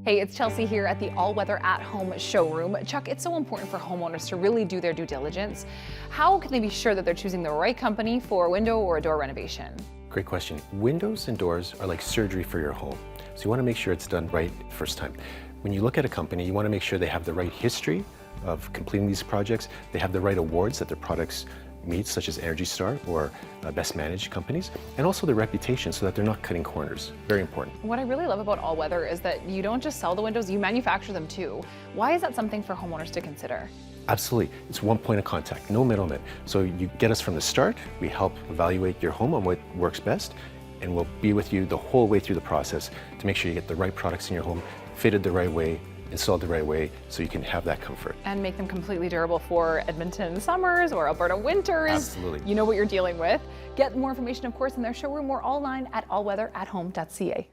Hey, it's Chelsea here at the All Weather at Home showroom. Chuck, it's so important for homeowners to really do their due diligence. How can they be sure that they're choosing the right company for a window or a door renovation? Great question. Windows and doors are like surgery for your home. So you want to make sure it's done right first time. When you look at a company, you want to make sure they have the right history of completing these projects. They have the right awards that their products meet, such as Energy Star or Best Managed companies, and also the reputation so that they're not cutting corners. Very important. What I really love about All Weather is that you don't just sell the windows, you manufacture them too. Why is that something for homeowners to consider? Absolutely. It's one point of contact, no middleman. So you get us from the start, we help evaluate your home on what works best, and we'll be with you the whole way through the process to make sure you get the right products in your home, fitted the right way, installed the right way, so you can have that comfort. And make them completely durable for Edmonton summers or Alberta winters. Absolutely. You know what you're dealing with. Get more information, of course, in their showroom or online at allweatherathome.ca.